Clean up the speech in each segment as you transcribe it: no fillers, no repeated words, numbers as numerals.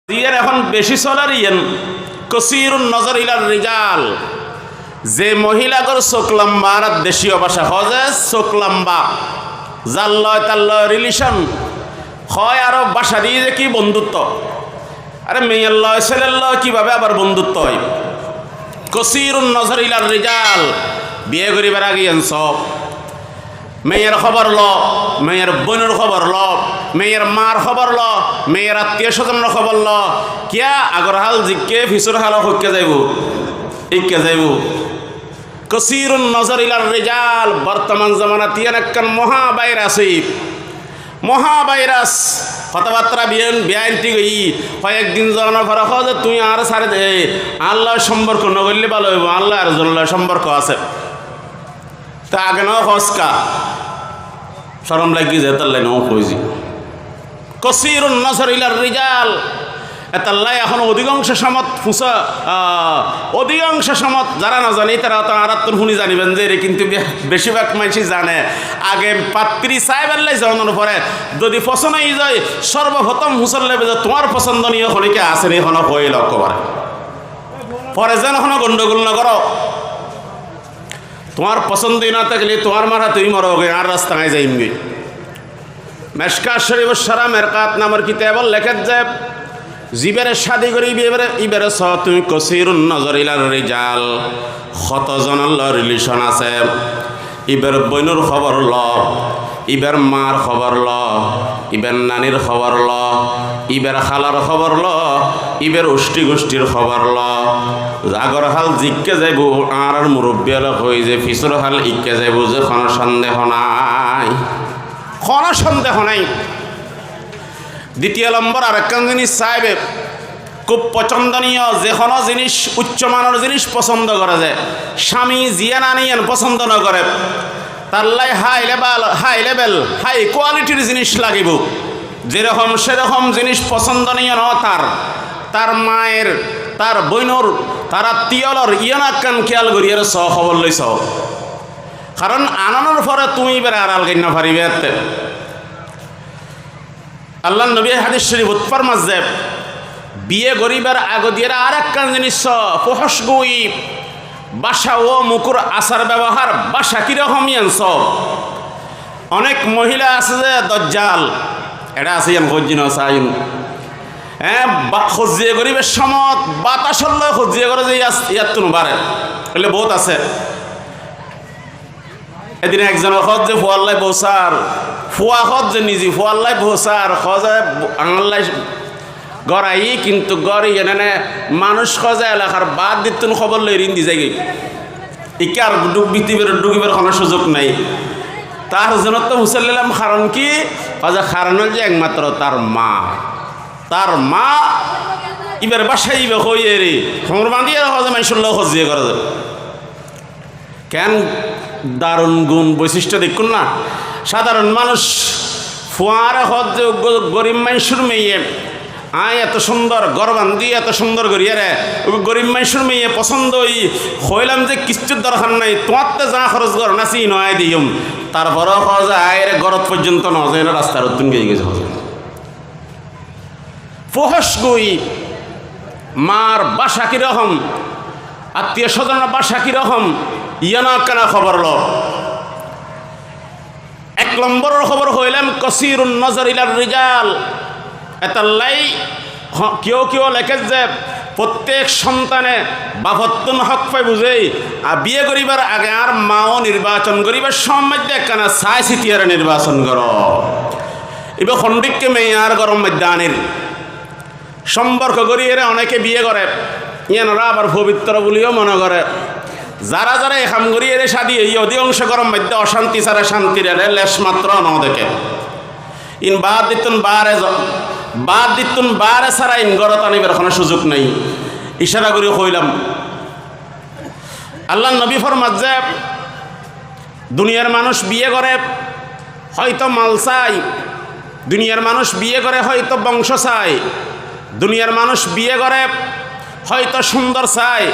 দিয়ের এখন বেশি চলার ইয়েন কসিরুন নজর ইলার রিজাল, যে মহিলাগর চোখ লম্বা আর দেশীয় ভাষা হজে চোখ লম্বা জাল্লয় তাল্লয় রিলেশন হয়, আরো বাসা দিয়ে যে কি বন্ধুত্ব। আরে মেয়ের লয় ছেলের লয় কিভাবে আবার বন্ধুত্ব হয়? কসিরুন নজর ইলার রিজাল, বিয়ে করিবার আগে সব মেয়ের খবর ল, মেয়ের বোনের খবর ল, মেয়ের মার খবর ল, মেয়ের আত্মীয় স্বজনের খবর ল। কিয়া আগর হাল জিকে ফিসুর হাল হইকে যাইব ইকে যাইব। কসিরুন নজর ইলার রিজাল, বর্তমান জামানা তিয়ান একখান মহাভাইরাস, মহাভাইরাস কথাবার্তা বিয়ান্তি গই কয়েকদিন জানার পর যে তুই আর সারে দে আল্লাহর সম্পর্ক নগরলে ভালো হইব, আল্লাহ আর জল্লার সম্পর্ক আছে তা আগে ন হসকা শরম লাগি যে তার লাইন কইছি। কসিরুন নজর ইলার রিজাল, এতাল্লাই এখন অধিকাংশ সমত ফুসা অধিকাংশ সমত যারা না জানে তারা তো আরাত্তর শুনি জানিবেন যে রে, কিন্তু বেশিরভাগ মানুষই জানে আগে পাত্রী সাহেবেল্লাই জানানোর পরে যদি পছন্দ হয়ে যায় সর্বপ্রথম হুসল লেবে যে তোমার পছন্দনীয় হলিকে আসেন এখনো হয়ে লক্ষ্য করে পরে যেন এখনো গন্ডগোল না করো। তোমার পছন্দই না থাকলে তোমার মারা তুই মরোগে আর রাস্তায় যাইমগে। মেশকাত শরীফ সারা মেরকাত নামের কিতাবল লেখা যায় জিবের শাদি করি ইবেরে স তুমি কসিরুন নজর ইলার রিজাল, কতজনের রিলেশন আছে, ইবের বইনুর খবর ল, ইবের মার খবর ল, ইবের নানির খবর ল, ইবের খালার খবর ল, ইবের উষ্টি গোষ্ঠীর খবর ল। আগর হাল জিককে যাইব আর মুরব্বী অলক হয়ে যে ফিসুর হাল ইকে যাইব যে কোনো সন্দেহ নাই, কোনো সন্দেহ নাই। দ্বিতীয় নম্বর আরেকখান জিনিস চাইবে খুব পছন্দনীয়, যে কোনো জিনিস উচ্চমানের জিনিস পছন্দ করে যায় স্বামী জিয়া না নিয়েন পছন্দ না করে তারলাই হাই লেভেল হাই কোয়ালিটির জিনিস লাগিব। যেরকম সেরকম জিনিস পছন্দনীয় ন তার মায়ের তার বইনর তার আত্মীয়র ইয়ানাকান খেয়াল করিয়ে স খবর লইছ, কারণ আনানোর পরে তুমি বেড়ে আড়াল কিনা পারিবে। আল্লাহ নবী হাদিস শরীফ ফরমাস যে বিয়ে গরিবের আগদিয়ে আর একখান জিনিস ফহস গই বাসা ও মুকুর আচার ব্যবহার বাসা কিরকম সব। অনেক মহিলা আছে যে দজ্জাল এটা আছে খোঁজিন চাইন হ্যাঁ খোঁজিয়ে গরিবের সমত বাতাসর লয় খোঁজিয়ে করে যে ইয়াত তো বাড়ে বলে বহুত আছে। এদিন একজন হজ যে ফুয়াল্লাই বসার ফুয়া হজ যে নিজে ফুয়াল্লাই বসার খজায় আঙাল্লাই গড়াই, কিন্তু গড়ি এনে মানুষ খজা এলাকার বাদ দিতুন খবর লই ঋণ দি যাই ইকে আর ডুবিবার কোনো সুযোগ নাই। তার জন্য তো হুসাল্লাম কারণ কি খজা কারণ যে একমাত্র তার মা ইবার বাসায় ইবে হইয়ে রে খবর বাঁধিয়ে খজা মাইশুল্লাহ খজিয়ে করা যায়। কেন দারুণ গুণ বৈশিষ্ট্য দেখুন না। সাধারণ মানুষ ফুয়ারে হজ যে গরিব মানুষের মেয়ে আয় এত সুন্দর গরবান্ধি এত সুন্দর করিয়া রে গরিব মানুষের মেয়ে পছন্দ হইলাম যে কিচ্ছুর দরকার নাই তোমার তো যা খরচ কর নাচি নয় দিম তারপরও হজ আয় রে গরত পর্যন্ত নজে রাস্তার উত্তুন গিয়ে গেছে হজ ফহস গই মার বাসা কিরকম আত্মীয় স্বজনের বাসা কিরকম ইয়ানা কানা খবর ল। এক নম্বরের খবর হইলাম কসিরুন নজর ইলার রিজাল, এতাল্লাই কেউ লেখে যে প্রত্যেক সন্তানে বাপত্তন হক পাই বুঝেই আর বিয়ে করিবার আগে আর মাও নির্বাচন করিবার সময় একখানা চাই সিটিয়ারে নির্বাচন কর। এবার খণ্ডিককে মেয়ে আর গরম মধ্যাহ্নের সম্পর্ক করিয়ে অনেকে বিয়ে করে ইয়ানরা আবার পবিত্র বলিও মনে করে। যারা যারা এখান করিয়ে সাদি এই অধিকাংশ গরম মধ্যে অশান্তি ছাড়া শান্তির লেশ মাত্র ন দেখে ইন বাদ দিতুন বারে ছাড়া ইন গড়ত আনিবার কোনো সুযোগ নেই। ইশারা করে কইলাম আল্লাহ নবী ফরমাত যে দুনিয়ার মানুষ বিয়ে করে হয়তো মাল চাই, দুনিয়ার মানুষ বিয়ে করে হয়তো বংশ চাই, দুনিয়ার মানুষ বিয়ে করে হয়তো সুন্দর চাই,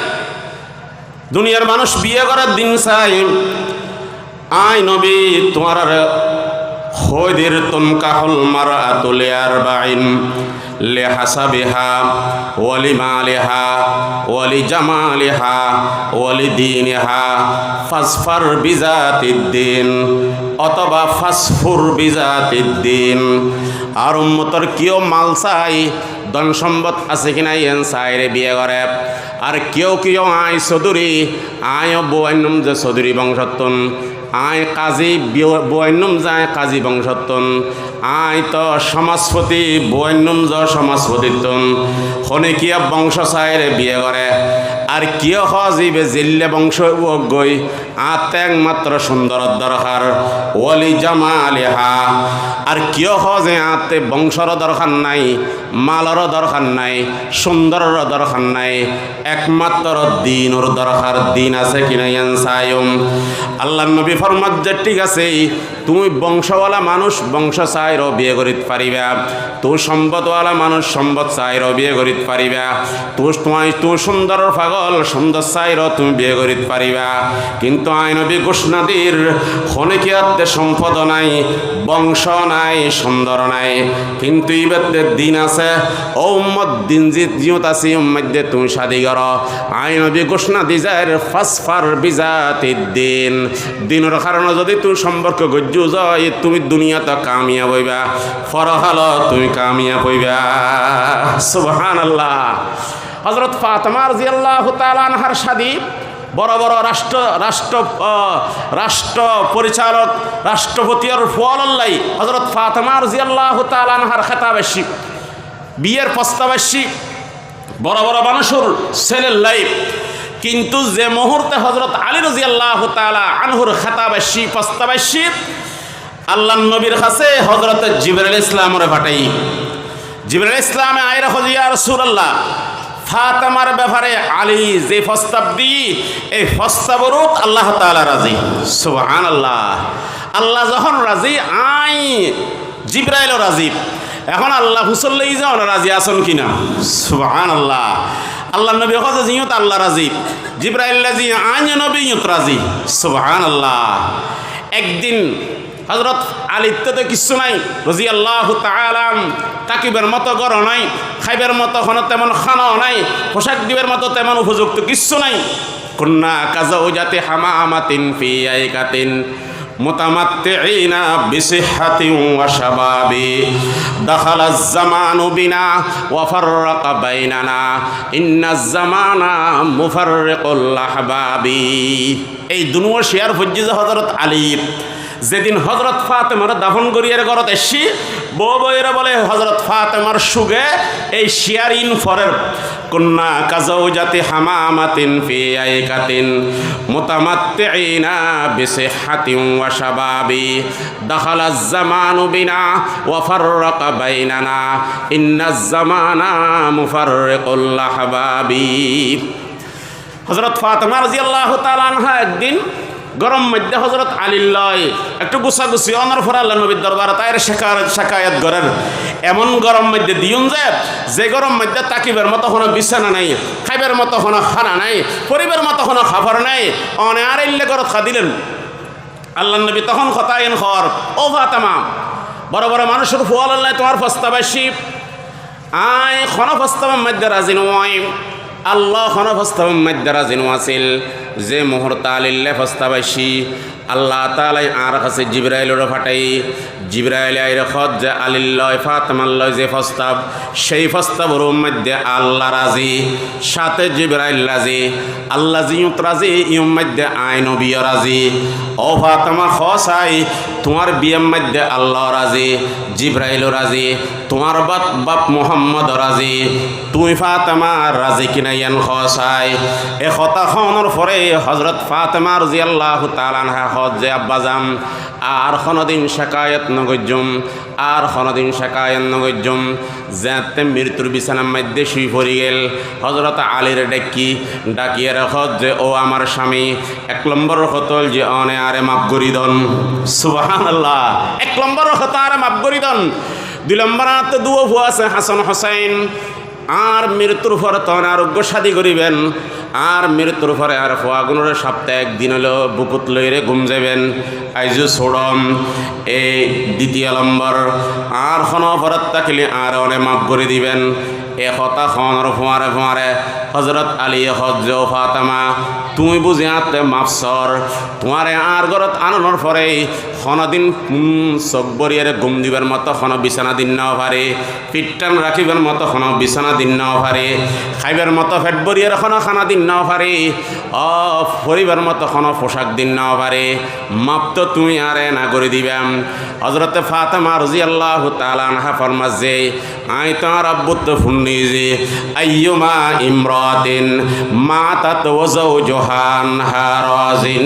দুনিয়ার মানুষ বিয়ে করে দিন চাই। আয় নবী তোমার খৈদির তুনকাহুল মারআতু লিআরবাইন লিহাসাবিহা ওয়া লিমালিহা ওয়া লিজামালিহা ওয়া লিদীনিহা ফাসফার বিজাতিদ্দিন অথবা ফাসফুর বিজাতিদ্দিন। আর উম্মতর কেউ মাল চাই, ধন সম্পদ আছে কিনা এন চাইরে বিয়ে করে। আর কেউ কেউ আয় চৌধুরী, আয় বৌয়ান্নম যে চৌধুরী বংশত্তন, আয় কাজী বৌয়ান্নম যায় কাজী বংশত্তন, আয় তো সমাজপতি বৌয়ান্নম য সমাজপতিত্বন। খনিকিয়া বংশ চাইরে বিয়ে করে। আর কিয় হজিবে জিল্লে বংশ গই আতে একমাত্র সুন্দর দরকার ওয়ালি জামালিহা। আর কিয় হজে আতে বংশর দরকার নাই, মালর দরকার নাই, সুন্দরের দরকার নাই, একমাত্র দিনর দরকার। দিন আছে কিনা সায়ম। আল্লাহ নবী ফরমাত যে ঠিক আছে তুমি বংশওয়ালা মানুষ বংশ চাইরও বিয়ে করিতে পারিবা, তুই সম্পদওয়ালা মানুষ সম্পদ চাইরও বিয়ে করিতে পারিবা, তুই সুন্দরের পাগল সুন্দর চাইরও তুমি বিয়ে করিতে পারিবা। কিন্তু আই নবী ঘোষণাদির খনিকিয়াতে সম্পদ নাই, বংশ নাই, সুন্দর নাই, কিন্তু ইবাদের দিন আছে। ও উম্মত দিন জিয়ত আছে উম্মদে তুমি শাদি কর। আই নবী ঘোষণা দি যায় ফাসফার বিজাতিদ্দিন। দিনের কারণে যদি তুমি সম্পর্ক গজ্জ যায় তুমি দুনিয়াতে কামিয়াব হইবা, ফরহাল তুমি কামিয়াব হইবা। সুবহানাল্লাহ। হযরত ফাতেমা রাদিয়াল্লাহু তাআলা আনহার শাদী বড় বড় রাষ্ট্র পরিচালক রাষ্ট্রপতির ফোয়াল্লাই হযরত ফাতেমা রাদিয়াল্লাহু তাআলা আনহার খেতাবেশি বিয়ের প্রস্তাবেশি বড় বড় মানুষের ছেলের লাইফ। কিন্তু যে মুহূর্তে হযরত আলী রাদিয়াল্লাহু তাআলা আনহুর খেতাবেশি প্রস্তাবেশি আল্লাহর নবীর কাছে হযরত জিবরাইল ইসলামরে পাঠাই। জিবরাইল ইসলামে আইরা হজি ইয়া রাসূলুল্লাহ ফাতেমার ব্যাপারে আলী যে প্রস্তাব দিই এই প্রস্তাবের আল্লাহ তাআলা রাজি। সুবহানাল্লাহ। আল্লাহ যখন রাজি আই জিবরাইলও রাজি। এখন আল্লাহ হুসল্লাই যাও না রাজি আসন কিনা। সুবহানাল্লাহ। আল্লাহ নবী হযরত জিয়ত আল্লাহ রাজি, জিবরাইল রাজি, আই নবী রাজি। সুবহানাল্লাহ। একদিন হযরত আলীর তো কিছু নাই রাদিয়াল্লাহু তাআলা, তাকিবের মতো ঘর নাই, খাইবের মতো তেমন খানাও নাই, পোশাক দিবের মতো তেমন উপযুক্ত কিচ্ছু নাই। কুন্না কাযাওজাতি হামামাতিন ফি আইকাতিন মুতামাত্তিঈনা বিসিহহাতিন ওয়া শাবাবি দাখালাজ জামানু বিনা ওয়া ফাররাকা বাইনানা ইন্নাজ জামানা মুফাররিকুল আহবাবি। এই দুনিয়া শেয়ার ফজ্জিজ হযরত আলী যেদিন হযরত ফাতেমার দাফন করিয়ার ঘরত এসি বউ বইরা বলে হযরত ফাতেমার সুগে এই শেয়ারিন ফরের কুন্না কাযাওজাতি হামামাতিন ফি আইকাতিন মুতামাত্তিঈনা বিসিহহাতিন ওয়া শাবাবি দাখালাজ জামানু বিনা ওয়া ফাররাকা বাইনানা ইন্নাজ জামানা মুফাররিকুল আহবাবি। হযরত ফাতেমা রাদিয়াল্লাহু তাআলা আনহা একদিন গরম মধ্যে হযরত আলীর লয় একটু গুছাগুছি অনর ফর আল্লাহ নবীর দরবারে তাইর শেখায়ত করেন। এমন গরম মধ্যে দিউন যে গরম মধ্যে তাকিবের মতো কোনো বিছানা নাই, খাইবের মতো কোনো খানা নাই, পরিবের মতো কোনো খাবার নাই, অনে আর ইল্লে গরত খা দিলেন। আল্লাহ নবী তখন খতায়েন খর ও ফাতেমা বড় বড় মানুষের ফুয়াল আল্লাহ তোমার প্রস্তাবাসী আয় খন প্রস্তাবের মধ্যে রাজি নয়। আল্লাহ খন প্রস্তাবের মধ্যে রাজি আছিল যে মুহূর্তে আলিল্লে প্রস্তাবাসী আল্লাহ তাআলা আর কাছে জিবরাইলের ফাটাই। জিবরাইল আইরে খত যে আলিল্লয় ফাতেমাল্লয় যে প্রস্তাব সেই প্রস্তাবের মধ্যে আল্লাহ রাজি, সাথে জিবরাইল রাজি, আল্লাহ জিয়ত রাজি, ইউম মধ্যে আই নবী রাজি। ও ফাতেমা খসাই তোমার বিয়ের মধ্যে আল্লাহ রাজি, জিবরাইল রাজি, তোমার বাপ মুহাম্মদ রাজি, তুমি ফাতেমা রাজি কিনা ইয়ান খসাই। এ কথা খনর পরে হযরত ফাতেমা রাদিয়াল্লাহু তাআলা আনহা হজ যে আব্বাজাম আর কোনোদিন শেকায়ত নগজ্জুম, আর কোনোদিন শেকায়ত নগজ্জুম। যাতে মৃত্যুর বিছানার মধ্যে শুই পড়ি গেল হযরত আলীর ডাকিয়ে রাখত যে ও আমার স্বামী এক নম্বর হতল যে অনে আরে মাফ করিদন। সুবহানাল্লাহ। এক নম্বর হত আরে মাফ করিদন। দুই নম্বর তো দুও ভুয়া আছে হাসান হোসাইন আর মৃত্যুর পর তখন আরোগ্য শাদী করিবেন। আর মৃত্যুর পরে আর ফোয়াগুনোর সপ্তাহে একদিন হলো বুকুত লইরে ঘুম যাবেন আইজু ছোড়ম এই দ্বিতীয় নম্বর আর খন অপরাধ থাকলে আর অনেক মাফ করে দিবেন একতা খনর ফোঁয়ারে ফোঁয়ারে হজরত আলী হজ ফাতেমা তুমি বুঝি আতে মাফসর তোমারে আর ঘরত আনানোর পরে খনদিন চোখ বরিয়ারে ঘুম দিবার মতো খন বিছানা দিন নাও পারে পিটটান রাখিবার মতো খন বিছানা দিন নাও পারে খাইবার মতো ফেট বরিয়ারে খন খানা দিন নাও পারে পরিবার মতো খন পোশাক দিন নাও পারে মাপ তো তুমি আরে না করে দিবাম হজরত ফাতেমা রাদিয়াল্লাহু তাআলা আনহা ফরমাজ যে আই তোমার আব্বু তো ফুন্নি যে আইয়ুমা ইমরাতিন মাতাত ওয়া যাওজুহা হারাজিন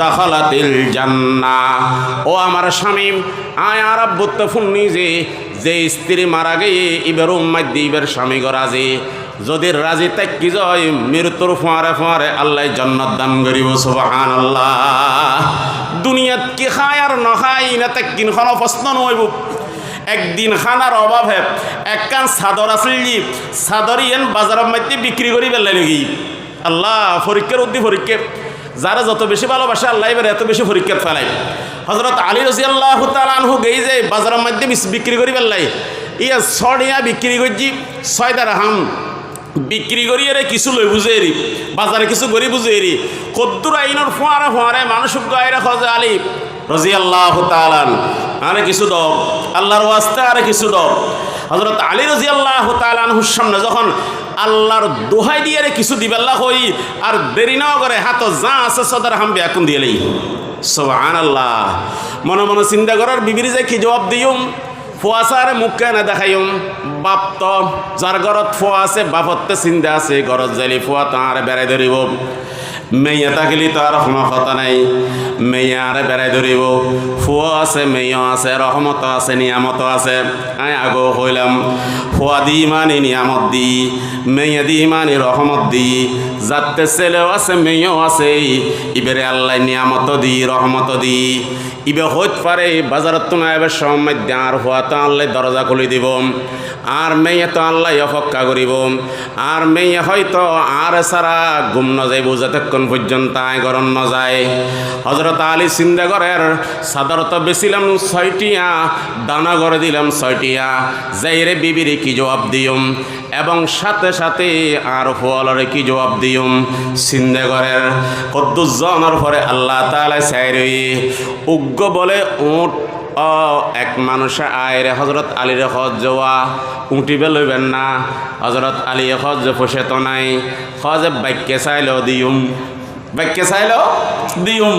দাখালাতিল জান্নাহ ও আমার স্বামী আয় আর আব্বু তো ফুন্নি যে স্ত্রী মারা গিয়ে ইবের উম্মাদ দিবের স্বামী গরাজি যদি রাজি তাকি যায় মৃত্যুর ফোঁয়ারে ফোঁয়ারে আল্লাহ জান্নাত দান করিব সুবহানাল্লাহ দুনিয়াত কি খায় আর নখায় না তাকিন খন প্রশ্ন নইব একদিন খানার অভাবে একখান চাদর আছিল চাদর ইয়েন বাজারের মধ্যে বিক্রি করি পেলাই নাকি আল্লাহ পরীক্ষার উদ্দি পরীক্ষা যারা যত বেশি ভালোবাসে আল্লাহ এবার এত বেশি পরীক্ষা ফেলাই হজরত আলী রাদিয়াল্লাহু তাআলা আনহু গেই যে বাজারের মধ্যে বিক্রি করি পেলাই ইয়া ছড়িয়া বিক্রি করছি 6 দিরহাম বিক্রি করিয়ে রে কিছু লই বুঝে এরি বাজারে কিছু গরি বুঝে এরি কদ্দুর আইনের ফোঁয়ারে ফোঁয়ারে মানুষ গায়ে রাখা যে আলী রাদিয়াল্লাহু তাআলা আরে কিছু দাও আল্লাহর ওয়াস্তে আরে কিছু দাও হযরত আলী রাদিয়াল্লাহু তাআলা আনহুর সামনে যখন আল্লাহর দোহাই দিয়ে রে কিছু দিবেল্লা হই আর দেরি না করে হাত যা আছে সদর হাম বেকুন দিয়েলেই সুবহানাল্লাহ মনে মনে চিন্তা করার বিবির যে কি জবাব দিউম ফুয়াশারে মুখে না দেখাইম বাপ তো যার ঘরত ফুয়া আছে বাপতে চিন্তা আছে ঘরত যাইলে ফুয়া তাঁর বেড়াই ধরিব মেয়ে থাকিলে তার কোনো কথা নাই মেয়ে আরে বেড়াই ধরিব ফুয়া আছে মেয়েও আছে রহমত আছে নিয়ামত আছে আমি আগো হইলাম ফুয়া দি মানি নিয়ামত দি মেয়ে দি মানি রহমত দি যাতে ছেলেও আছে মেয়েও আছে ইবেরে আল্লাহ নিয়ামত দি রহমত দি ইবে হইতে পারে বাজারত তো এবার সময় আর হওয়া তো আল্লাহ দরজা খুলে দিব আর মেয়ে তো আল্লাহ অপেক্ষা করিব আর মেয়ে হয়তো আর সারা ঘুম ন যাইব যতক্ষণ পর্যন্ত আয় গরম ন যায় হজরত আলী চিন্তা করের চাদর তো বেছিলাম 6টিয়া দানা করে দিলাম 6টিয়া যাইরে বিবিরে কি জবাব দিউম এবং সাথে সাথে আর ফলরে কি জবাব দিউম চিন্তা করের কদ্দুস জনের পরে আল্লাহ তাআলা চাই উগ্র বলে উঠ এক মানুষে আয়রে হজরত আলীরে হজ যাওয়া উঠিবে লইবেন না হজরত আলী হজ পোষে তো নাই হজ বাক্যে চাইলেও দিউম বাক্যে চাইলেও দিউম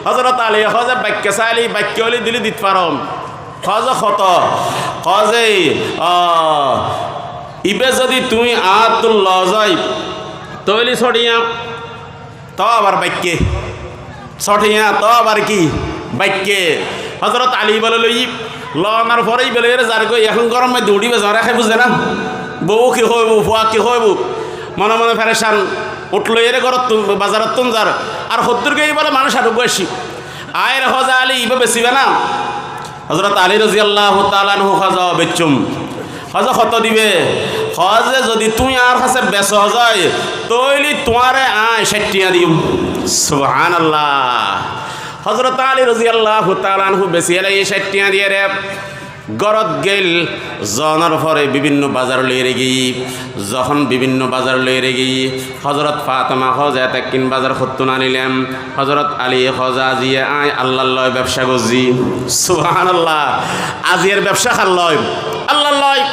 হজরত আলী হজ বাক্যে চাইলে বাক্য হলে দিলে দিতে পারম হজ কত হজে ইবে যদি তুমি আতুল লজাই তৈলি ছড়িয়া তো আবার বাক্যে ছড়িয়া তো আবার কি বাক্যে হজরত আলী বলে লই লনার পরেই বেলে যার গই এখন গরমে দৌড়িবে জ্বর খাই বুঝে না বউ কি হইব ফুয়া কি হইব মনে মনে ফেরেশান উঠলো এর ঘরত বাজারত তুন যার আর হদ্দুর গই বলে মানুষ আর বসি আয়ের হজা আলী ইবে বেশিবে না হজরত আলী রাদিয়াল্লাহু তাআলা আনহু হজা বেচুম হজা কত দিবে হজে যদি তুই আর কাছে বেচ যায় তৈলি তোমারে আয় 60 টিয়া দিম সুবহানাল্লাহ হজরত আলী রাদিয়াল্লাহু তাআলা আনহু বেশি এলাই 60 টিয়া দিয়ে রে গরত গেল জনের পরে বিভিন্ন বাজার লইরে গিয়ে যখন বিভিন্ন বাজার লইরে গিয়ে হজরত ফাতেমা হজা তাকিন বাজার খত্তুন আনিলাম হজরত আলী হজা আজিয়ে আয় আল্লাহ লয় ব্যবসা গজি সুবহানাল্লাহ আজিয়ের ব্যবসা খাল্লয় আল্লাহ লয়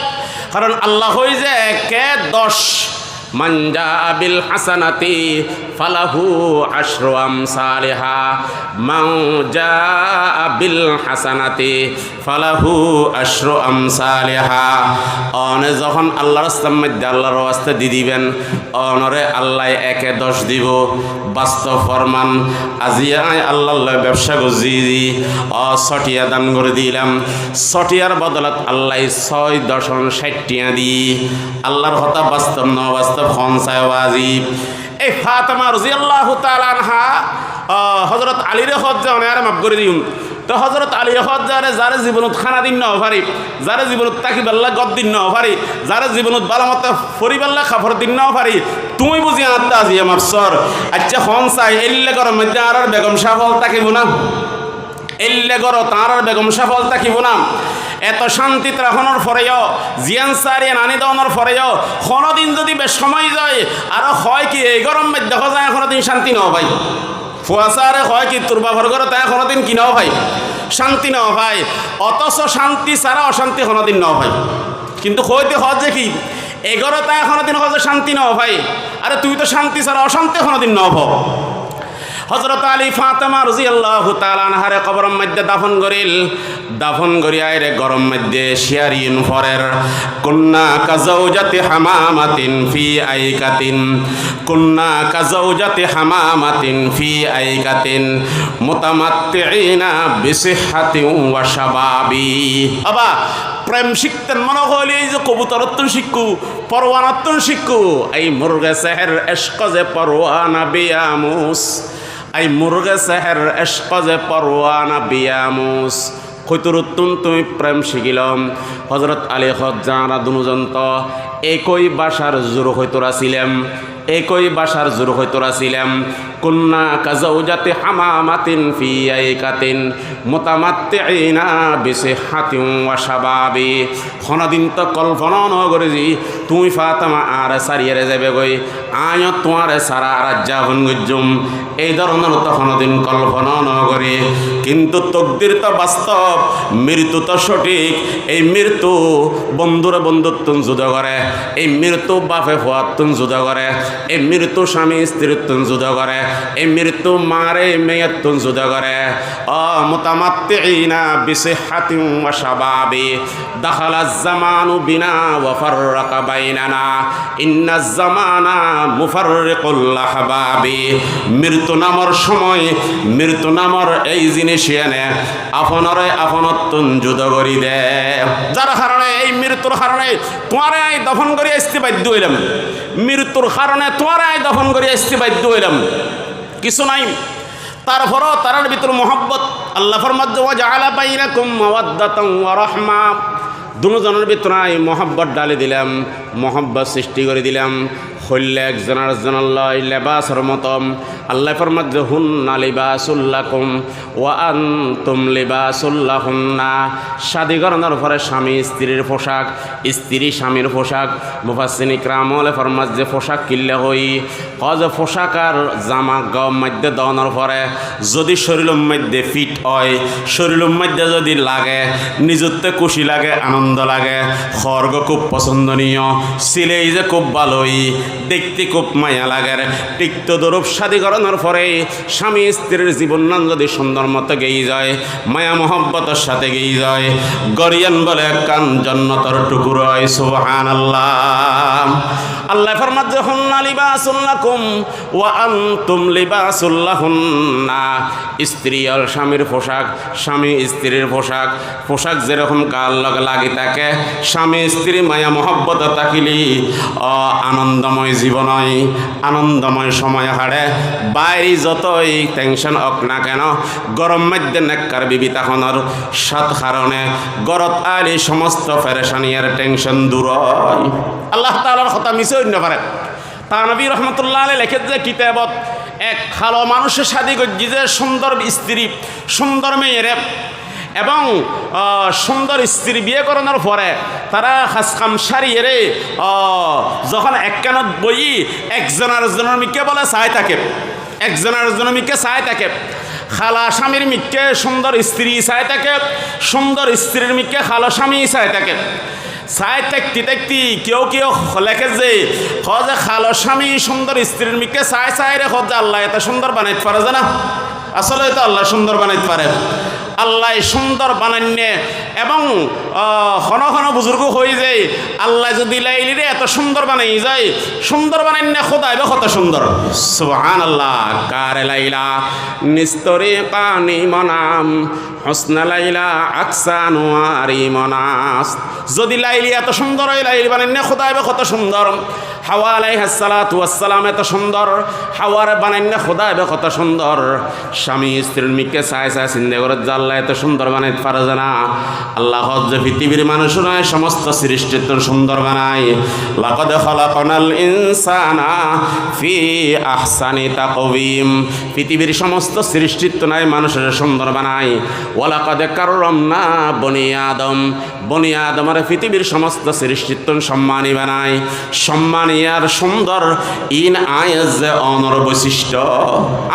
কারণ আল্লাহ হই যে একে 10 মান জাআ বিল হাসানাতি ফালাহু আশরু আমসালিহা মান জাআ বিল হাসানাতি ফালাহু আশরু আমসালিহা অনে যখন আল্লাহর রাস্তার মধ্যে আল্লাহর রাস্তা দি দিবেন অনরে আল্লাহ একে 10 দিব বাস্তব ফরমান আজিয়া আল্লাহ ব্যবসা গজি দি ছটিয়া দান করে দিলাম ছটিয়ার বদলত আল্লাহ 6.60 টিয়া দি আল্লাহর কথা বাস্তব না বাস্তব খনসায় ওয়াজিব এই ফাতেমা রাদিয়াল্লাহু তাআলা আনহা হযরত আলীর হজ্জা অনেরে মাফ করে দিউম তো হযরত আলী হজ্জারে যারে জীবনত খানা দিন না পারি যারে জীবনত তাকি বেল্লা গদ দিন না পারি যারে জীবনত বালামত পরিবাল্লা খাফর দিন না পারি তুমি বুঝি আত্মা আজি আমার সর আচ্ছা হন চাই এল্লে গরম মধ্যে আর বেগম সাফল থাকিব না এল্লে গর তার বেগম সাফল থাকিব না এত শান্তিত রাখনের পরেও জিয়ান সারিয়ে নানি দেওয়ানোর পরেও কোনোদিন যদি বেশ সময় যায় আর হয় কি এই গরম মধ্যে দেখা যায় কোনোদিন শান্তি নাও ভাই ফুয়াশারে হয় কি তোর বাবার ঘরে তাই কোনোদিন কি নাও ভাই শান্তি নাও ভাই অথচ শান্তি ছাড়া অশান্তি কোনোদিন নাও ভাই কিন্তু হইতে হয় যে কি এগারো তাই কোনোদিন হয় যে শান্তি নাও ভাই আরে তুই তো শান্তি ছাড়া অশান্তি কোনোদিন নাও ভাও হযরত আলী ফাতেমা রাদিয়াল্লাহু তাআলা আনহারে কবরের মধ্যে দাফন করিয়া রে গরম মধ্যে শিয়ারিন ফরের কুন্না কাজাউজাতি হামামাতিন ফি আইকাতিন কুন্না কাজাউজাতি হামামাতিন ফি আইকাতিন মুতামাত্তিঈনা বিসিহহাতিন ওয়া শাবাবি আবা প্রেম শিখতেন মনে হইলে এই যে কবুতরত্বন শিক্ষু পরওয়ানাত্বন শিক্ষু এই মুরগে সেহের ইশক যে পরওয়ানা বিয়ামুস এই মুরগে সেহের ইশক যে পরওয়ানা বিয়ামুস কইতরত্তুন তুমি প্রেম শিখিলাম হযরত আলী যারা দুজন তো একই বাসার জোর হইতরা ছিলাম একই বাসার জোর হইতরা ছিলাম কুন্না কাজাউজাতি হামামাতিন ফি আইকাতিন মুতামাত্তিঈনা বিসিহহাতিন ওয়া শাবাবি কোনদিন তো কল্পনা ন করে যে তুমি ফাতেমা আর সারিয়ে যাবে গই আয় তোমার সারা রাজ্জাবন গজুম এই ধরনের তো কোনদিন কল্পনা ন করে কিন্তু তকদির তো বাস্তব মৃত্যু তো সঠিক এই মৃত্যু বন্ধুরে বন্ধুত্ব যুদ্ধ করে এই মৃত্যু বাপে ফুয়াত্তুন যুদ্ধ করে এই মৃত্যু স্বামী স্ত্রীত্ব যুদ্ধ করে এই মৃত্যু মারে মেয়ত্তুন যুদ্ধ করে মুতামাত্তিঈনা বিসিহহাতিন ওয়া শাবাবি দাখালাজ জামানু বিনা ওয়া ফাররাকা বাইনানা ইন্নাজ জামানা মুফাররিকুল আহবাবি মৃত্যু নামর সময় মৃত্যু নামর এই জিনিস এনে আপনরে আপনত্তুন যুদ্ধ করি দে যার কারণে এই মৃত্যুর কারণে তোমারে দফন করে আসতে বাধ্য হইলাম মৃত্যুর কারণে তোমারে দফন করে আসতে বাধ্য হইলাম কিছু নাই তারপরও তার ভিতর মহব্বত আল্লাহ ফরমাত ওয়া জাআলা বাইনাকুম মাওয়াদ্দাতান ওয়া রাহমা দুজনের ভিতরে মহব্বত ডালে দিলাম মহব্বত সৃষ্টি করে দিলাম হইলে একজনের জনাল্লাহ লেবাসের মতম আল্লাহ ফরমাত যে হুন্না লিবাসুল লাকুম ওয়া আনতুম লিবাসুল লাহুন্না শাদী করানোর পরে স্বামী স্ত্রীর পোশাক স্ত্রী স্বামীর পোশাক মুফাসসিরিন ইকরাম আলে ফরমাত যে পোশাক কিনলে হই কজ পোশাক আর জামা গাও মধ্যে দেওয়ানোর পরে যদি শরীরের মধ্যে ফিট হয় শরীরের মধ্যে যদি লাগে নিজতে খুশি লাগে আনন্দ লাগে খর্গ খুব পছন্দনীয় সিলেই যে খুব ভালোই দেখতে খুব মায়া লাগে টিক্ত দরুপ শাদী করানোর পরে স্বামী স্ত্রীর জীবন নাম যদি সুন্দর মতো গেয়ে যায় মায়া মহব্বতের সাথে গেয়ে যায় গরিয়ান বলে কান জান্নাতের টুকুর হয় সুবহানাল্লাহ আল্লাহ ফরমাত যে হুন্না লিবাসুল লাকুম ওয়া আনতুম লিবাসুল লাহুন্না স্ত্রী আর স্বামীর পোশাক স্বামী স্ত্রীর পোশাক পোশাক যেরকম কাল লাগি থাকে স্বামী স্ত্রী মায়া মহব্বত থাকিলি আনন্দময় জীবনই আনন্দময় সময় হারে বাইরে যতই টেনশন হোক না কেন গরম মধ্যে নেককার বিবিতাখনের সাত কারণে গরত আলি সমস্ত পেরেশানিয়ার টেনশন দূর হয় আল্লাহ তাআলার কথা মিছে হইতে পারে তা নবী রহমতুল্লাহ আলাইহি লেখে যে কিতাবত এক ভালো মানুষের শাদী করছি যে সুন্দর স্ত্রী সুন্দর মেয়েরে এবং সুন্দর স্ত্রী বিয়ে করানোর পরে তারা খাসকাম সারিয়ে রে যখন একখানত বই একজনের জনমিকে বলে চায় থাকে একজনের জনমিকে চায় থাকে খালা স্বামীর মিকে সুন্দর স্ত্রী চায় থাকে সুন্দর স্ত্রীর মিকে খালা স্বামী চায় থাকে চাই দেখতে দেখতে কেউ কেউ লেখে যে খালো স্বামী সুন্দর স্ত্রীর মিকে চাই চাই রে যে আল্লাহ এত সুন্দর বানাইতে পারে জানা আসলে তো আল্লাহ সুন্দর বানাইতে পারে আল্লাহ সুন্দর বানান্যে এবং ঘন ঘন বুজুর্গ হয়ে যায় আল্লাহ যদি লাইলিরে এত সুন্দর বানাই যায় সুন্দর বানান্যে খোদাইবে কত সুন্দর সুবহানাল্লাহ কারে লাইলা নিস্তরে পানি মনাম হসনা লাইলা আকসানু আরি মনাস যদি লাইলি এত সুন্দর হয় লাইলি বানান্যে খোদাইবে কত সুন্দর হাওয়া আলাইহিস সালাতু ওয়াস সালাম এত সুন্দর, হাওয়ারে বানাইনা খোদা এবে কত সুন্দর। স্বামী স্ত্রীর মিকে চাই চাই চিন্তা করে যে আল্লাহ এত সুন্দর বানাইতে পারে না। আল্লাহ যে পৃথিবীর মানুষ নয় সমস্ত সৃষ্টিত্ব সুন্দর বানায়। লাকাদ খালাকনাল ইনসানা ফি আহসানি তাকওয়িম, পৃথিবীর সমস্ত সৃষ্টিত্ব নয় মানুষের সুন্দর বানায়। ওয়ালাকাদ কাররামনা বনি আদম, বনি আদমের পৃথিবীর সমস্ত সৃষ্টিত্ব সম্মানী বানায়। সম্মানী আর সুন্দর ইন আয়াত যে অনর বৈশিষ্ট্য,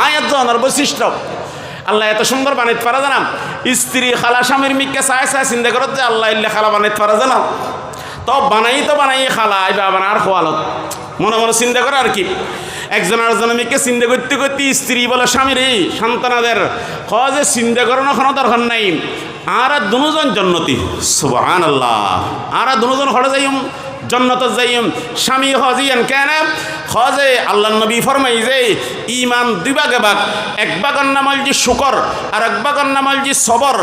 আয়াত যে অনর বৈশিষ্ট্য। আল্লাহ এত সুন্দর বানাইতে পারে জানা। স্ত্রী খালা স্বামীর মিকে চায় চায় চিন্তা করত যে আল্লাহ ইল্লে খালা বানাইতে পারে জানা। তো বানাই খালা আইবা বানার খোয়ালত মনে মনে চিন্তা করে আর কি। একজন আরেকজনের মিকে চিন্তা করতে করতে স্ত্রী বলে স্বামীর এই সন্তানাদের যে চিন্তা করানো কোনো দরকার নাই, আর দুজন জন্নতি। সুবহানাল্লাহ, আর দুজন হলে যাইম জন্নত যাইম। স্বামী হজিয়ান কেন হজে আল্লাহ নবী ফরমাই যে ইমান দুই ভাগে ভাগ, এক ভাগের নাম হল যে শুকর আর এক ভাগের নাম হল যে সবর।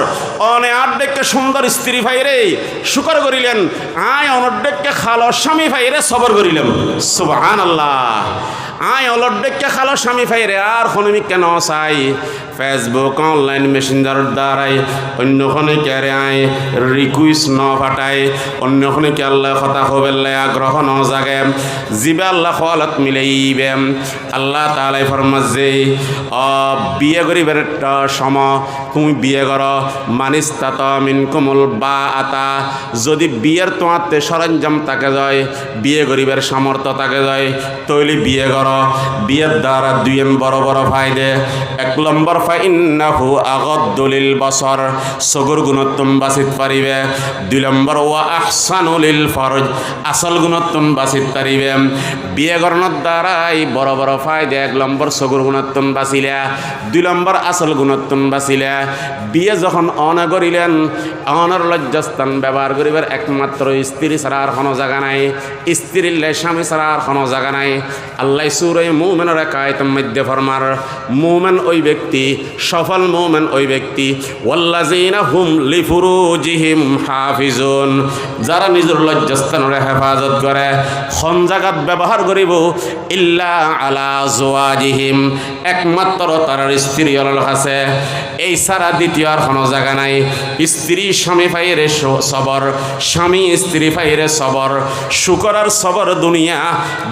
অনে আর্ধেককে সুন্দর স্ত্রী ভাইরে শুকর করিলেন, আয় অনর্ধেককে খালো স্বামী ভাইরে সবর করিলেন। সুবহানাল্লাহ, আয় অলর্ধেককে খালো স্বামী ভাইরে আর খনমি কেন চাই ফেসবুক অনলাইন মেসেঞ্জারের দ্বারাই অন্যখনে কেরে আয় রিকুইস্ট ন ফাটায়, অন্যখনে কে আল্লাহ কথা হবেল্লে আগ্রহ ন জাগে, জিবে আল্লাহ খোয়ালত মিলাইবে। আল্লাহ তাআলাই ফরমাস যে বিয়ে করিবার সম তুমি বিয়ে করো মানিস্তাত মিনকুমুল বা আতা, যদি বিয়ের তোমাতে সরঞ্জাম তাকে যায়, বিয়ে করিবার সামর্থ্য তাকে যায়, তৈলি বিয়ে করো। বিয়ের দ্বারা দুই বড় বড় ফায়দে। এক নম্বর ফাইন্নাহু আগাদ্দু লিল বসর, চকুর গুণত্বম বাঁচিত পারিবে। দুই নম্বর ওয়া আহসানু লিল ফরজ, আসল গুণত্বম বাঁচিত পারিবে। বিয়ে করানোর দ্বারাই বড় বড় ফায়দে। এক নম্বর চকুর গুণত্বম বাঁচিলে, দুই নম্বর আসল গুণত্বম বাঁচিলে। বিয়ে যখন অনা করিলেন, অনার লজ্জাস্থান ব্যবহার করিবার একমাত্র স্ত্রী ছাড়া আর কোনো জায়গা নাই, স্ত্রীর স্বামী ছাড়া আর কোনো জায়গা নাই। আল্লাহ সূরা মুমিনের আয়াতের মধ্যে ফরমার মুমিন ওই ব্যক্তি, সফল মুমিন ওই ব্যক্তি ওয়াল্লাযিনা হুম লিফুরুজিহিম হাফিজুন, যারা নিজের লজ্জাস্থানের হেফাজত করে। কোন জায়গাত ব্যবহার করিব ইল্লা আলা জওয়াজিহিম, একমাত্র তার স্ত্রী হল আছে, এই ছাড়া দ্বিতীয় আর কোনো জায়গা নাই। স্ত্রী স্বামী ফাইরে সবর, স্বামী স্ত্রী ফাইরে সবর। শুকর আর সবর দুনিয়া,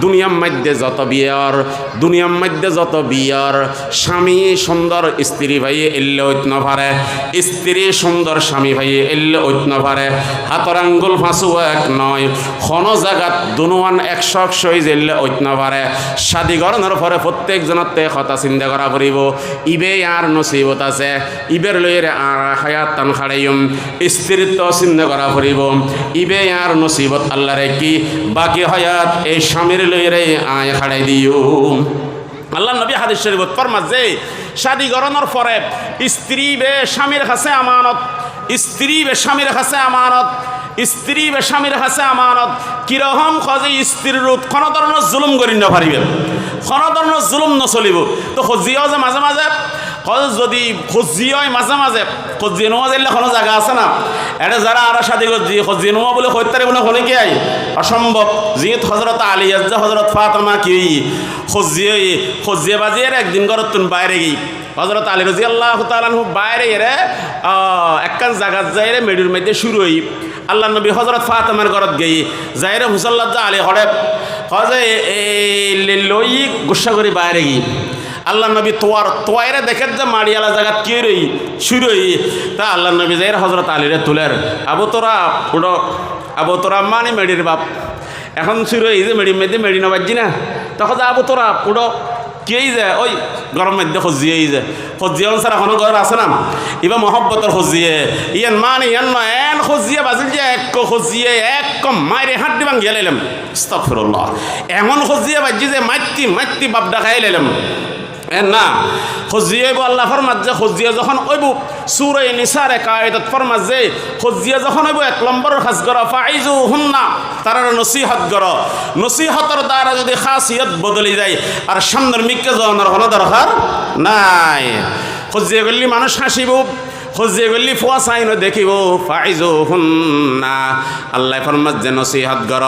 দুনিয়ার মধ্যে যত বিয়র, দুনিয়ার মধ্যে যত বিয়র, স্বামী সুন্দর স্ত্রী ভাইয়ে এলে ঐত ন পারে, স্ত্রী সুন্দর স্বামী ভাইয়ে এলে ঐত ন পারে। হাতর আঙ্গুল ফাঁসু এক নয়, কোনো জায়গাত দুনুয়ান 100 জেললে ঐত ন পারে। শাদি করানোর পরে প্রত্যেকজনতে কথা চিন্তা করা পড়িব, ইবে আর নসিবত আছে, ইবের লইয়ের আর হায়াত টান খাড়াইম, স্ত্রীত্ব চিন্তা করা পড়িব, ইবে আর নসিবত আল্লাহরে কি বাকি হায়াত এই স্বামীর লইয়ের আয় খাড়াই দিও। আল্লাহ নবী হাদিস শরীফত ফরমাস যে শাদি করানোর পরে স্ত্রী বে স্বামীর কাছে আমানত, স্ত্রী বে স্বামীর কাছে আমানত, স্ত্রী বে স্বামীর কাছে আমানত। কিরকম খজে স্ত্রীর রূপ কোনো ধরনের জুলুম করি না পারিবে, কোনো ধরনের জুলুম নচলিব। তো খজিয়াও যে মাঝে মাঝে যদি খজিয়ে হয় মাঝে মাঝে খজিয়ে নোয়া যাইলে কোনো জায়গা আছে না, এটা যারা আর শাদি করছি খজিয়ে নোয়া বলে হইতারে বলে হলে কি আই অসম্ভব। জিত হজরত আলী যে হজরত ফাতেমা কি খজিয়ে বাজিয়ে একদিন গরতুন বাইরে গিয়ে হজরত আলী রাদিয়াল্লাহু তাআলা আনহু বাইরে এরে একখান জায়গা যাই রে মেডির মধ্যে শুরু হই। আল্লাহ নবী হজরত ফাতেমার ঘরত গেই যাই রে হুসাল্লাহ আলী হরে হজে লই গুসা করে বাইরে গিয়ে আল্লাহ নবী তোয়ারে দেখে যে মাড়িয়ালা জায়গা কি রই শুরু হই। তা আল্লাহ নবী যাই হজরত আলীরে তুলের আবু তোরা উড়ো, আবু তোরা মানে মেডির বাপ এখন শুরু হই যে মেডির মধ্যে মেডি নবাজি না, তখন যে আবু তোরা উড়ো কেই যায় ওই গরম মধ্যে খজিয়েই যায়। খজিয়ে অনুসার এখনো ঘর আছে না, এবার মহব্বতের খজিয়ে ইয়ান মানে ইয়ান নয় এন খজিয়ে বাজিল যে এক খজিয়ে এক কম মায়ের হাত দিবাং গিয়ে লাইলাম আস্তাগফিরুল্লাহ, এমন খজিয়ে বাজি যে মাইতি মাইতি বাপ ডাকাই লাইলাম না। খজিয়ে আল্লাহ ফরমাত যে খজিয়ে যখন ওইব সূরা নিসার কায়দাত ফরমাত যে খজিয়ে যখন ওইব এক নম্বর খাস করা ফাইজু হুন্না, তারা নসিহত করো। নসিহতের দ্বারা যদি খাসিয়ত বদলে যায় আর সামনের মিকে যাওয়ার কোনো দরকার নাই। খজিয়ে করলে মানুষ হাসিব, খুঁজে গেলি ফুয়া চাইন দেখিব ফাইজুহুন্না আল্লাহ ফরমাত যে নসিহত গর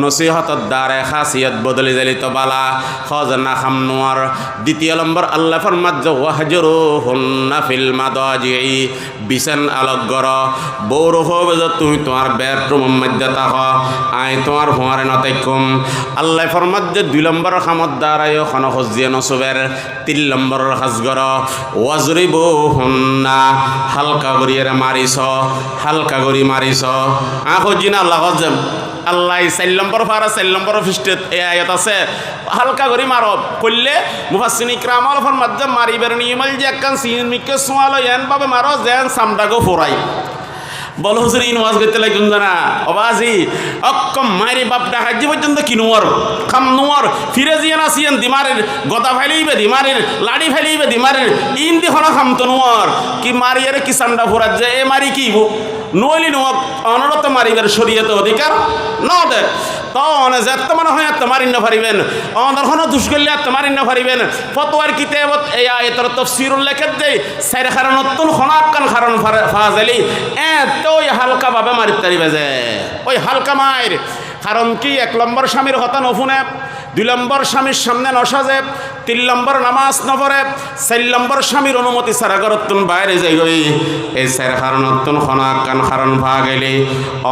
নসিহতর দ্বারে খাসিয়ত বদলি দিলি তো বালা খজ না খাম নোয়ার দ্বিতীয় নম্বর আল্লাহ ফরমাত যে ওয়াহজুরুহুন্না ফিল মাদাজিই বিছান আলোক গর বৌর হবে যে তুমি তোমার বেডরুমের মধ্যে থাক আই তোমার ফুয়ারে নতাইকুম আল্লাহ ফরমাত যে 2 নম্বর খামত দ্বারাই খন খজিয়ে নসবের 3 নম্বর খাস গর ওয়াজরিবুহুন্না হালকা করিয়ে মারিস হালকা করি মারিস খজি না আল্লাহ খজম আল্লাহ 4 নম্বর ফারা 4 নম্বর ফিস্টে এই আয়াত আছে হালকা করি মারো করলে মুফাসসিরিন ইকরামল ফরমাত যে মারিবের নিয়মল যে একখান সিনমিকে সোয়ালো এন ভাবে মারো যেন সামটাকে ফোরাই বল হুজুর ইন ওয়াজ করতে লাগুন জানা অবাজি অক্কম মারি বাপ ডাকাজি পর্যন্ত কি নোয়ার খাম নোয়ার ফিরে জিয়ান আসিয়ান দিমারের গদা ফেলিবে দিমারের লাড়ি ফেলিবে দিমারের ইন দি হনা খাম তো নোয়ার কি মারিয়ারে কি সান্ডা ফোরাত যে এ মারি কি নইলি নোয়াক অনরত মারিবার শরীয়তে অধিকার ন দে তখন যেত মনে হয় তোমারিন না পারিবেন অনরহন দুষ করলে তোমারিন না পারিবেন ফতোয়ার কিতাবত এই আয়াতের তাফসীরুল লেখত দেই সাইর কারণতুন খনাকান কারণ ফাজালি এতই হালকা ভাবে মারিতে পারিবে যে ওই হালকা মাইর কারণ কি 1 নম্বর স্বামীর হতা নফুনে 2 নম্বর স্বামীর সামনে নসাজে 3 নম্বর নামাজ নপড়ে 4 নম্বর স্বামীর অনুমতি ছাড়া করতুন বাইরে যাই গই এই সাইর কারণতুন খনাকান কারণ ভাগেলি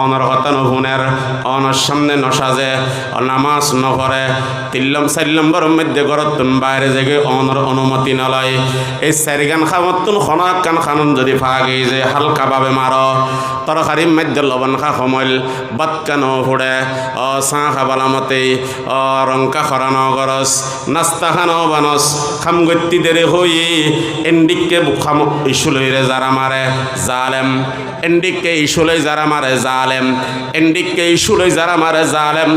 অনর হতা নফুনের অনর সামনে নসাজে নামাজ নপড়ে 4 নম্বর মধ্যে করতুন বাইরে যাই গই অনর অনুমতি নলয় এই সাইরগান খামতুন খনাকান কারণ যদি ভাগে যে হালকা ভাবে মারো তরকারির মধ্যে লবণ খা সমল বাতকানো ফুড়ে চাহ খাবালামতে রংকা খরানো গরস নাস্তা খানো বানস খাম গতি দেরে হই এন্ডিককে খাম ইসুলইরে যারা মারে জালেম এন্ডিককে ইসুলই যারা মারে জালেম এন্ডিককে ইসুলই যারা মারে জালেম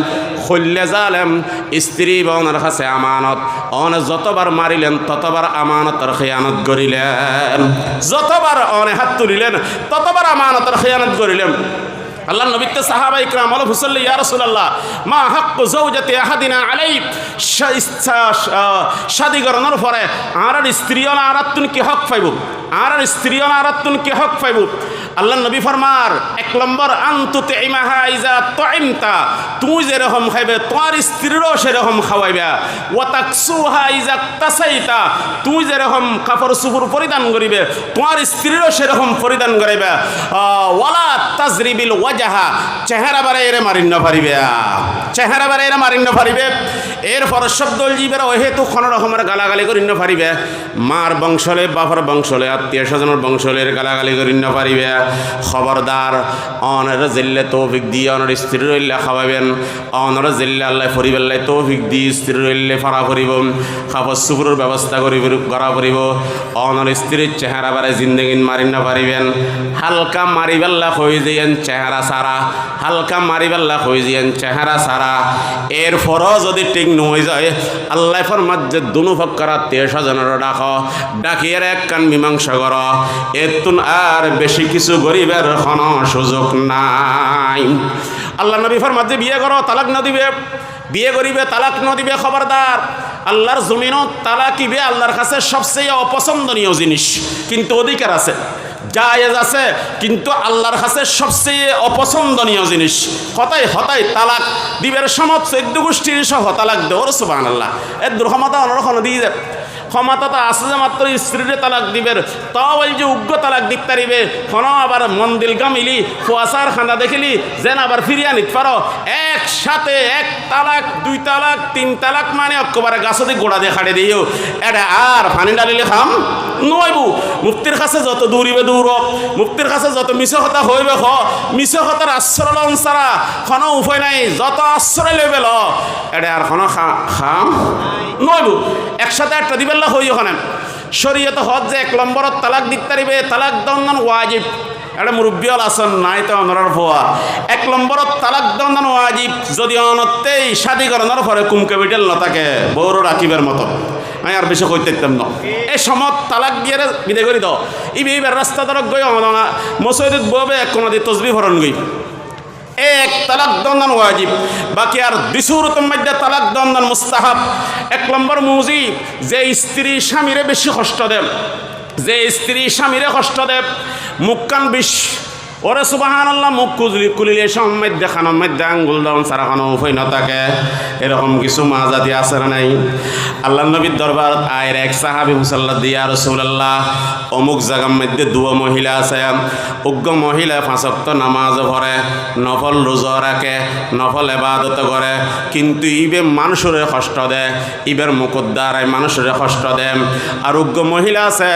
খল্লে জালেম স্ত্রী বনের কাছে আমানত অনে যতবার মারিলেন ততবার আমানতের খেয়ানত করিলেন যতবার অনে হাত তুলিলেন ততবার আমানতের খেয়ানত করিলেন আল্লাহ নবী তে সাহাবা ইকরাম বলে হুসাল্লি ইয়া রাসূলুল্লাহ মা হাক্কু যাওজাতি আহাদিনা আলাই শাদি করানোর পরে আর স্ত্রী আর তুন কি হক পাইব আর স্ত্রী আর তুন কি হক পাইব আল্লাহ নবী ফরমার 1 নম্বর আনতুতে ইমাহা ইজা তুইমতা তুই যেরকম খাইবে তোমার স্ত্রীরও সেরকম খাওয়াইবা ওয়া তাকসুহা ইজা তাসাইতা তুই যেরকম কাপড় সুপুর পরিধান করিবে তোমার স্ত্রীরও সেরকম পরিধান করাইবা ওয়ালা তাজরিবিল ওয়াজহা চেহারা বাড়াইরে মারিন না পারিবে চেহারা বাড়াইরে মারিন না পারিবে এরপর শব্দ জীবের ওহেতু কোন রকমের গালাগালি করিন না পারিবে মার বংশলে বাবার বংশলে আত্মীয় স্বজনের বংশলের গালাগালি করিন না পারিবে খবরদার অনর জিল্লে তৌফিক দিয়ে অনর স্ত্রী রইলে খাওয়াবেন অনর জিল্লে আল্লাহ ফরিবেল্লাই তৌফিক দিয়ে স্ত্রী রইলে ফাড়া করিব খাবার সুপুরের ব্যবস্থা করা করিব অনর স্ত্রীর চেহারা বারে জিন্দগিন মারিন না পারিবেন হালকা মারিবেল্লা হয়ে যাইয়েন চেহারা সারা হালকা মারিবেল্লা হয়ে যাইয়েন চেহারা সারা এরপরও যদি ঠিক নয় যায় আল্লাহ ফরমাত যে দুনু ফক্কর আত্মীয় স্বজনের ডাকিয়ে এক কান মীমাংসা কর এতুন আর বেশি কিছু গরিবের কোনো সুযোগ নাই আল্লাহ নবী ফরমাত যে বিয়ে করো তালাক না দিবে বিয়ে করিবে তালাক ন দিবে খবরদার আল্লাহর জমিনত তালাকিবে আল্লাহর কাছে সবচেয়ে অপছন্দনীয় জিনিস কিন্তু অধিকার আছে জায়েজ আছে কিন্তু আল্লাহর কাছে সবচেয়ে অপছন্দনীয় জিনিস হতাই হতাই তালাক দিবের সমত 14 গোষ্ঠীর সহ তালাক দেওয়ার সুবহানাল্লাহ এর দুর্ক্ষমতা অনরক্ষণ দিয়ে যায় ক্ষমতা তো আছে যে মাত্র স্ত্রীরে তালাক দিবের তাও ওই যে উগ্র তালাক দিতে পারিবে কোনো আবার মন্দির গামিলি ফুয়াশার খানা দেখিলি যেন আবার ফিরিয়ে নিতে পারো একসাথে 1 তালাক 2 তালাক 3 তালাক মানে একেবারে গাছতে গোড়া দিয়ে খাড়ে দিও এটা আর পানি ডালিলে খাম নইবু মুক্তির কাছে যত দূরিবে দূর মুক্তির কাছে যত মিশে কথা হইবে মিশে কথার আশ্রয় ছাড়া কোনো উপায় নাই যত আশ্রয় লইবে ল এটা আর কোনো খাম নইবু একসাথে একটা দিবে হই ওখানে শরীয়তে হজ যে 1 নম্বরত তালাক দিতে পারিবে তালাক দন্দন ওয়াজিব এটা মুরব্বিয়াল আসন নাই তো অনরার ভুয়া 1 নম্বরত তালাক দন্দন ওয়াজিব যদি অনতেই শাদি করানোর পরে কুমকে বিটেল না থাকে বউরও রাখিবের মতো আমি আর বেশি কইতে দিতাম না এই সমত তালাক দিয়ে বিদে করি দাও ইবের রাস্তা ধরক গই না মসজিদ ববে কোনো দি তসবিহ ভরণ গই 1 তালাক দন্দন ওয়াজিব বাকি আর 2 সুরতের মধ্যে তালাক দন্দন মুস্তাহাব 1 নম্বর মুজিব যে স্ত্রী স্বামীরে বেশি কষ্ট দেন যে স্ত্রী স্বামীরে কষ্ট দেব মুখকান বিষ ওরে সুবহানাল্লাহ মুখ কুলিলে সম্মেদ দেখানোর মধ্যে আঙ্গুল দাউন সারাখানো উপায় না থাকে এরকম কিছু মা জাতি আছে না নাই আল্লাহ নবীর দরবার আয়ের এক সাহাবি মুসাল্লাহ দিয়া রাসূলুল্লাহ অমুক জায়গার মধ্যে দুয়া মহিলা আছে উগ্র মহিলা 5 ওয়াক্ত নামাজ পড়ে নফল রোজা রাখে নফল ইবাদত করে কিন্তু ইবে মানুষের কষ্ট দেয় ইবের মুখের দ্বারাই মানুষের কষ্ট দেয় আর উগ্র মহিলা আছে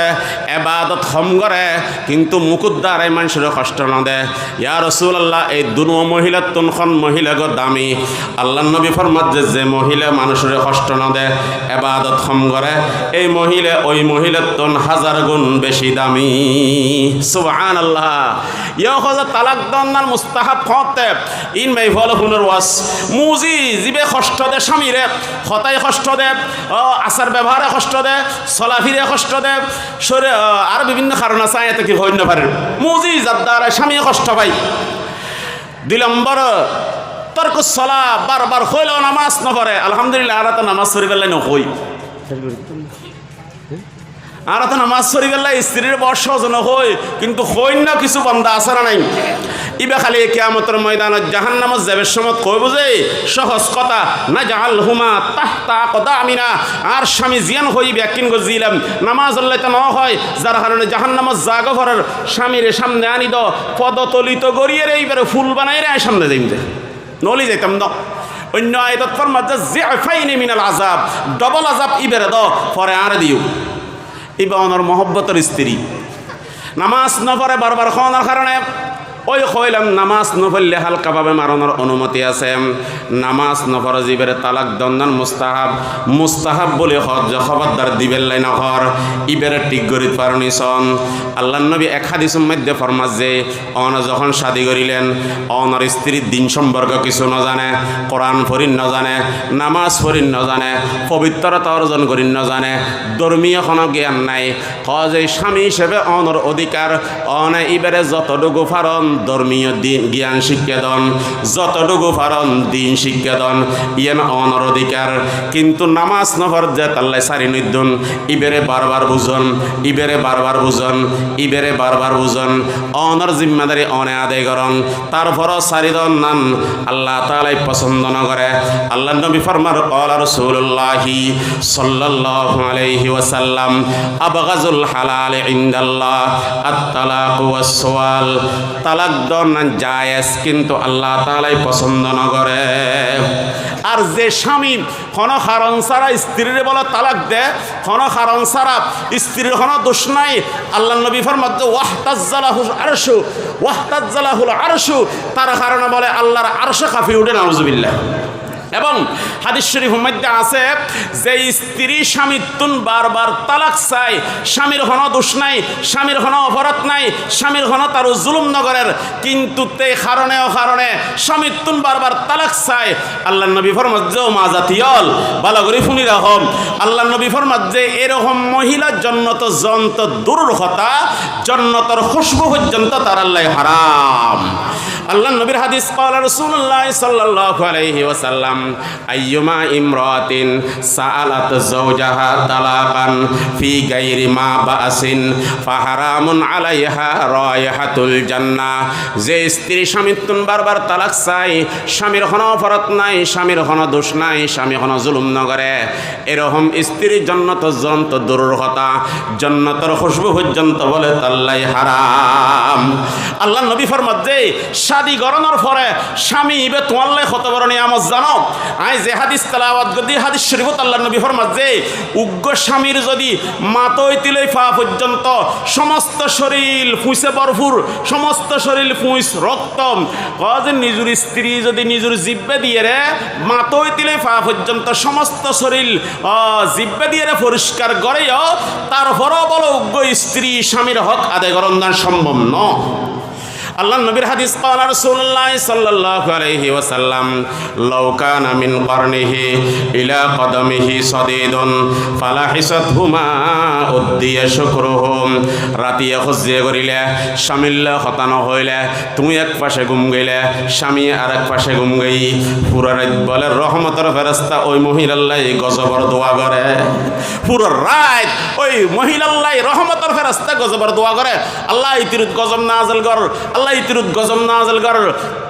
ইবাদত কম করে কিন্তু মুখের দ্বারাই মানুষের কষ্ট না দেয় ইয়া রাসূলুল্লাহ এই দুনো মহিলার কোনখন মহিলা গো দামি আল্লাহর নবী ফরমাত যে মহিলা মানুষের কষ্ট না দেয় ইবাদত কম করে এই মহিলা ওই মহিলার তুন 1000 গুণ বেশি দামি সুবহানাল্লাহ ইয়া হযরত তালাক দন্নার মুস্তাহাব হতে ইন মাই ফলো হুনার ওয়াস মুজি জিবে কষ্ট দে স্বামীরে হতায় কষ্ট দে আচার ব্যবহারে কষ্ট দে চলাফিরে কষ্ট দে শরীর আর বিভিন্ন কারণ আছে এতে কি হইন না পারে মুজি যার স্বামী কষ্ট পাই 2 নম্বর তরকুস সালাহ বারবার হইলেও নামাজ না পড়ে আলহামদুলিল্লাহ আর তো নামাজ পড়ি বেলায় নকই আর তো নামাজ পড়ি বেলায় স্ত্রীর বর্ষ জন হই কিন্তু হইন না কিছু বান্দা আছে না নাই ইবা খালি কিয়ামতের ময়দানত জাহান্নামত যাবে সময় কই বুঝে সহজ কথা না জাহাল হুমা তাহতা কদামিনা আর স্বামী জিয়ান হই ব্যাকিন গজিলাম নামাজ আল্লাহতে ন হয় যার কারণে জাহান্নামত জাগো ভরার স্বামীর সামনে আনি দ পদতলিত গড়িয়ে এইবারে ফুল বানাই রে সামনে যাইতে নলি যাইতাম না অন্য আয়াতত ফরমাতে জিআফাইনি মিনাল আযাব ডবল আযাব ইবেরে দ পরে আর দিও ইবা ওনার মহব্বতের স্ত্রী নামাজ না পড়ে বারবার খাওয়ানোর কারণে ওই কইলাম নামাজ নপড়লে হালকাভাবে মারানোর অনুমতি আছে নামাজ নপড়া জিবের তালাক দন্দান মুস্তাহাব বলে খবরদার দিবেন লাই নহর ইবের ঠিক গরিত পারনি সন আল্লাহ নবী এক হাদিসের মধ্যে ফরমাস যে অন যখন শাদি করিলেন অনর স্ত্রীর দিন সম্পর্ক কিছু ন জানে কোরআন ফরিন ন জানে নামাজ ফরিন ন জানে পবিত্রতা অর্জন করিন ন জানে ধর্মীয় কোনো জ্ঞান নাই যে স্বামী হিসেবে অনর অধিকার অনে ইবেরে যতটুকু ফারণ ধর্মীয় জ্ঞান শিক্ষা দন যতটুকু ফারণ দিন শিক্ষা দন ইয়েন অনর অধিকার কিন্তু নামাজ নফর যে তাল্লাই সারি নিদ্দন ইবেরে বারবার বুঝন ইবেরে বারবার বুঝন ইবেরে বারবার বুঝন অনর জিম্মাদারি অনে আদায় করন তারপরও সারি দন নান আল্লাহ তাআলাই পছন্দ ন করে আল্লাহ নবী ফরমার ক্বালা রাসূলুল্লাহি সাল্লাল্লাহু আলাইহি ওয়াসাল্লাম আবগাজুল হালাল ইনদাল্লাহ আত-তালাক ওয়াস সুয়াল তালাক দন জায়েজ কিন্তু আল্লাহ তাআলাই পছন্দ ন করে আর যে স্বামী কোনো কারণ ছাড়া স্ত্রীর বলে তালাক দেয় কোনো কারণ ছাড়া স্ত্রীর কোনো দোষ নাই আল্লাহ নবী ফরমাত ওয়াহতাজ্জালাহুল আরশু তার কারণে বলে আল্লাহর আরশে কাঁপি উঠে নাউজুবিল্লাহ এবং হাদিস শরীফের মধ্যে আছে যে স্ত্রী স্বামীর তুন বারবার তালাক চায় স্বামীর কোনো দোষ নাই স্বামীর কোনো অপরাধ নাই স্বামীর কোনো তার জুলুম নগরের কিন্তু তে কারণে স্বামীর তুন বারবার তালাক চায় আল্লাহ নবী ফরমাত যে মাজাতিয়ল ভালো করে শুনি রাখম আল্লাহ নবী ফরমাত যে এরকম মহিলার জন্নত জন্ত দূরের কথা জন্নতর খুশবু পর্যন্ত তার আল্লাহ হারাম আল্লাহ নবীর হাদিস ক্বালা রাসূলুল্লাহ সাল্লাল্লাহু আলাইহি ওয়াসাল্লাম আইয়ুমা ইমরাতিন সাআলাত যাওজাহা তালাকান ফি গায়রি মা বাসিন ফাহারামুন আলাইহা রায়হাতুল জান্নাহ যে স্ত্রী স্বামীর তুন বারবার তালাক চায় স্বামীর কোনো অপরাধ নাই স্বামীর কোনো দোষ নাই স্বামী কোনো জুলুম ন করে এরকম স্ত্রীর জন্নত জন্ত দূরের কথা জন্নতর খুশবু পর্যন্ত বলে তাল্লাই হারাম আল্লাহ নবী ফরমাত যে শাদি গরনের পরে স্বামী ইবে তোমাল্লাই কত বড় নিয়ামত জানো আই যে হাদিস তেলাওয়াত গদি হাদিস শরীফত আল্লাহ নবী ফরমাত যে উগ্র স্বামীর যদি মাথা তিলে পা পর্যন্ত সমস্ত শরীর ফুঁসে ভরপুর সমস্ত শরীর ফুঁস রক্ত যে নিজের স্ত্রী যদি নিজের জিব্বে দিয়ে রে মাথা তিলে পা পর্যন্ত সমস্ত শরীর জিব্বে দিয়ে রে পরিষ্কার করেও তারপরও বলো উগ্র স্ত্রী স্বামীর হক আদায় করণ সম্ভব ন আল্লাহ নবীর হাদিস ক্বালা রাসূলুল্লাহ সাল্লাল্লাহু আলাইহি ওয়াসাল্লাম লাউ কানা মিন qarnihi ইলা কদমিহি সাদিদুন ফালাহিসাতহুমা উদ্দিয়া শুকরুহুম রাতিয়া খুঁজে করিলে স্বামীল্লা হতানো হইলে তুমি এক পাশে ঘুম গেলে স্বামী আর এক পাশে ঘুম গই পুরা রাত বলে রহমতের ফেরেশতা ওই মহিলাল্লাই গজবর দোয়া করে পুরো রাত ওই মহিলাল্লাই রহমতের ফেরেশতা গজবর দোয়া করে আল্লাহ ইতিরুত গজব নাযিল কর আল্লাহ ইতিরুত গজব নাযিল কর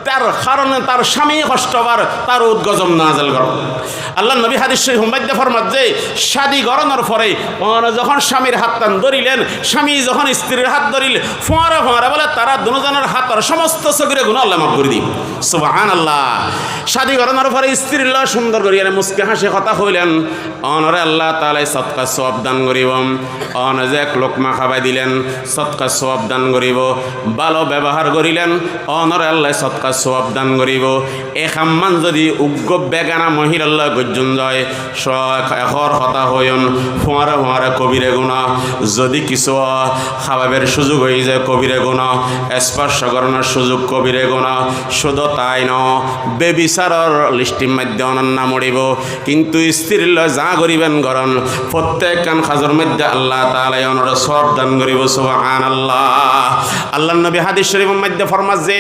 তার কারণে তার স্বামী কষ্ট পার তার গজব নাযিল কর আল্লাহ নবী হাদিস শরীফ মধ্যে ফরমাত যে শাদী গরানোর পরে যখন স্বামীর হাত টান ধরিলেন স্বামী যখন স্ত্রীর হাত ধরিল ফোঁয়ারা ফোঁয়ারা বলে তারা দুজনের হাতের সমস্ত সগীরা গুনাহ আল্লাহ মাফ করে দিই সুবহানাল্লাহ শাদী গরানোর পরে স্ত্রীর ল সুন্দর করিয়া মুস্কি হাসি কথা হইলেন অনরে আল্লাহ তাআলা সদকা সওয়াব দান করিব অন যে এক লোকমা খাবাই দিলেন সদকা সওয়াব দান করিব ভালো ব্যবহার করিলেন অনরে আল্লাহ সদকা সওয়াব দান করিব এখাম্মান যদি উগ্র বেগানা মহিলাল্লাহ গজ্জন যায় এখর কথা হইন ফোঁয়ারে ফোঁয়ারে কবিরে গুণা যদি কিছু খাবাবের সুযোগ হয়ে যায় কবিরে গুণা স্পর্শ করানোর সুযোগ কবিরে গুণা শুধু তাই ন বেবিচাৰৰ লিষ্টির মধ্যে অনন্যা মরিব কিন্তু স্ত্রীর লয় যা করিবেন গরণ প্রত্যেক কান খাজর মধ্যে আল্লাহ তাআলা অনর সওয়াব দান করিব সুবহানাল্লাহ আল্লাহ নবী হাদিস শরীফের মধ্যে ফরমাস যে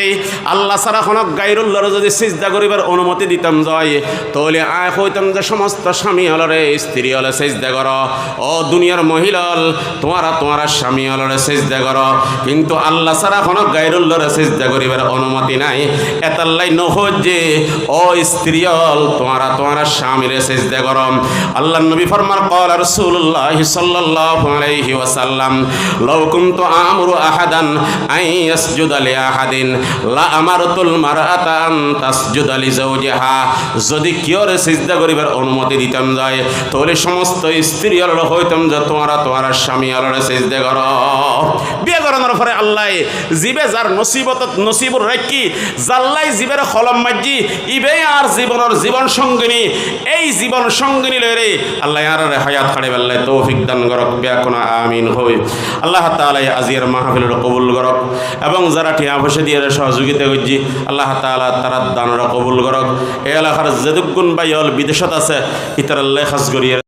আল্লাহ ছাড়া কোনো গায়রুল্লাহর যদি সিজদা করিবার অনুমতি দিতাম যায় তাহলে আয় কইতাম যে সমস্ত স্বামী হলরে স্ত্রী হলে সিজদা কর ও দুনিয়ার মহিলা তোমার স্বামী হলরে সিজদা কর কিন্তু আল্লাহ ছাড়া কোনো গায়রুল্লাহর সিজদা করিবার অনুমতি নাই এতাল্লাই নহজ যে ও স্ত্রী হল তোমার স্বামীরে সিজদা কর আল্লাহ নবী ফরমান ক্বালা রাসূলুল্লাহ সাল্লাল্লাহু আলাইহি ওয়াসাল্লাম লাউ কুনতু আমরু আহাদান আন ইয়াসজুদা লি আহাদিন লা আমারতুল মারআতা আন তাসজুদা লি যাওজিহা যদি কিয়রে সিজদা করিবার অনুমতি দিতাম যায় তাহলে সমস্ত স্ত্রী হল হইতাম যে তোমার স্বামী হলরে সিজদা কর বিয়ে করানোর পরে আল্লাহ জিবে যার নসিবর রাখি জাল্লাই জিবের কলম মাজি ইবে আর জীবন সঙ্গিনী এই জীবন সঙ্গিনী লরে আল্লাহ আর হায়াত খাড়ে বেল্লাই তৌফিক দান করক ব্যাকুনা আমিন হই আল্লাহ তাআলা আজির মাহফিলের কবুল করক এবং যারা টিয়া বসে দিয়ে সহযোগিতা করছি আল্লাহ তাআলা তারা দানরা কবুল করক এই এলাকার যেদুগুণ বাইল বিদেশত আছে ইতার আল্লাহ খাস করিয়ে